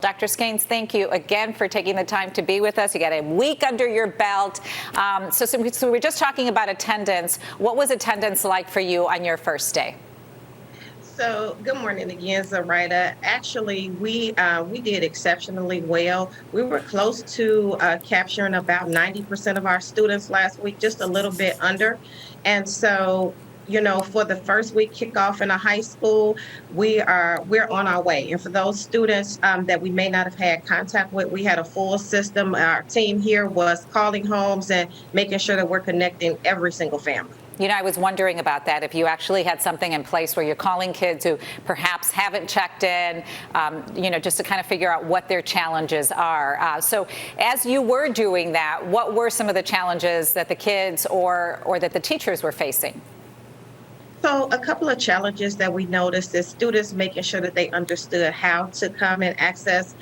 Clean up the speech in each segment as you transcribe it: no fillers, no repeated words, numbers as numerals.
Dr. Skanes, thank you again for taking the time to be with us. You got a week under your belt. So we're just talking about attendance. What was attendance like for you on your first day? So, good morning again, Zoraida. Actually, we did exceptionally well. We were close to capturing about 90% of our students last week, just a little bit under. And so, for the first week kickoff in a high school, we're on our way. And for those students that we may not have had contact with, we had a full system. Our team here was calling homes and making sure that we're connecting every single family. I was wondering about that, if you actually had something in place where you're calling kids who perhaps haven't checked in, just to kind of figure out what their challenges are. So as you were doing that, what were some of the challenges that the kids or that the teachers were facing? So a couple of challenges that we noticed is students making sure that they understood how to come and access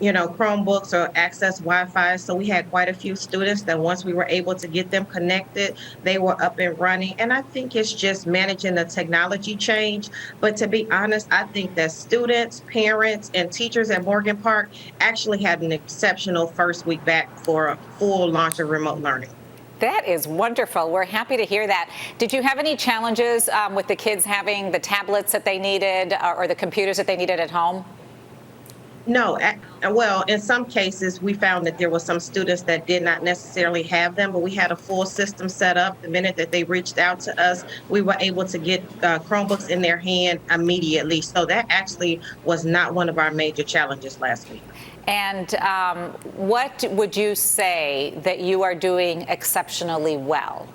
Chromebooks or access Wi-Fi. So we had quite a few students that once we were able to get them connected, they were up and running. And I think it's just managing the technology change. But to be honest, I think that students, parents, and teachers at Morgan Park actually had an exceptional first week back for a full launch of remote learning. That is wonderful. We're happy to hear that. Did you have any challenges with the kids having the tablets that they needed or the computers that they needed at home? No, well, in some cases, we found that there were some students that did not necessarily have them, but we had a full system set up. The minute that they reached out to us, we were able to get Chromebooks in their hand immediately. So that actually was not one of our major challenges last week. And what would you say that you are doing exceptionally well?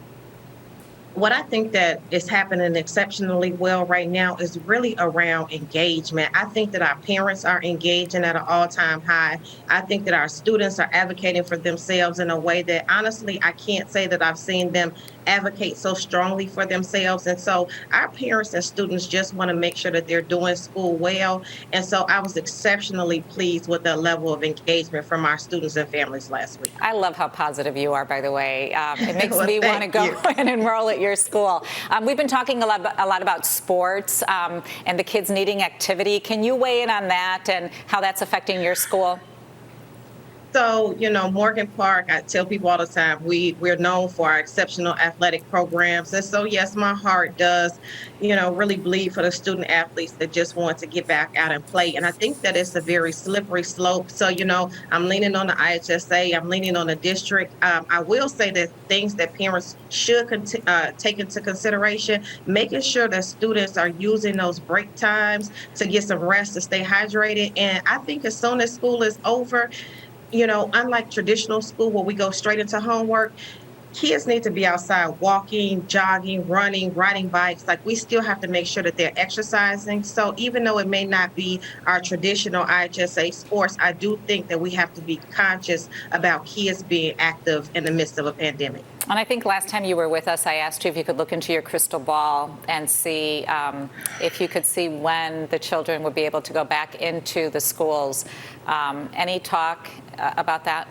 What I think that is happening exceptionally well right now is really around engagement. I think that our parents are engaging at an all-time high. I think that our students are advocating for themselves in a way that honestly, I can't say that I've seen them advocate so strongly for themselves. And so our parents and students just want to make sure that they're doing school well. And so I was exceptionally pleased with the level of engagement from our students and families last week. I love how positive you are, by the way. It makes Well, me want to go you. and enroll at your school. We've been talking a lot about sports and the kids needing activity. Can you weigh in on that and how that's affecting your school? So, Morgan Park, I tell people all the time, we're known for our exceptional athletic programs. And so, yes, my heart does, really bleed for the student athletes that just want to get back out and play. And I think that it's a very slippery slope. So, I'm leaning on the IHSA, I'm leaning on the district. I will say that things that parents should take into consideration, making sure that students are using those break times to get some rest, to stay hydrated. And I think as soon as school is over, unlike traditional school where we go straight into homework, kids need to be outside walking, jogging, running, riding bikes. Like, we still have to make sure that they're exercising. So even though it may not be our traditional IHSA sports, I do think that we have to be conscious about kids being active in the midst of a pandemic. And I think last time you were with us, I asked you if you could look into your crystal ball and see if you could see when the children would be able to go back into the schools. Any talk about that?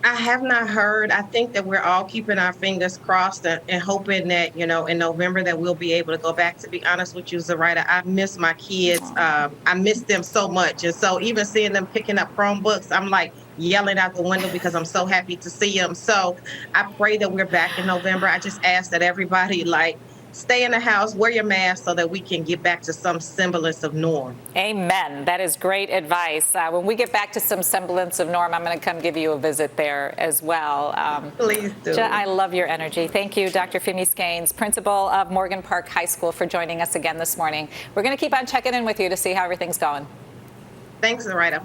I have not heard. I think that we're all keeping our fingers crossed and hoping that, in November that we'll be able to go back. To be honest with you, Zoraida, I miss my kids. I miss them so much. And so even seeing them picking up Chromebooks, I'm like yelling out the window because I'm so happy to see them. So I pray that we're back in November. I just ask that everybody stay in the house, wear your mask so that we can get back to some semblance of norm. Amen. That is great advice. When we get back to some semblance of norm, I'm going to come give you a visit there as well. Please do. I love your energy. Thank you, Dr. Femi Skanes, principal of Morgan Park High School, for joining us again this morning. We're going to keep on checking in with you to see how everything's going. Thanks, Zoraida.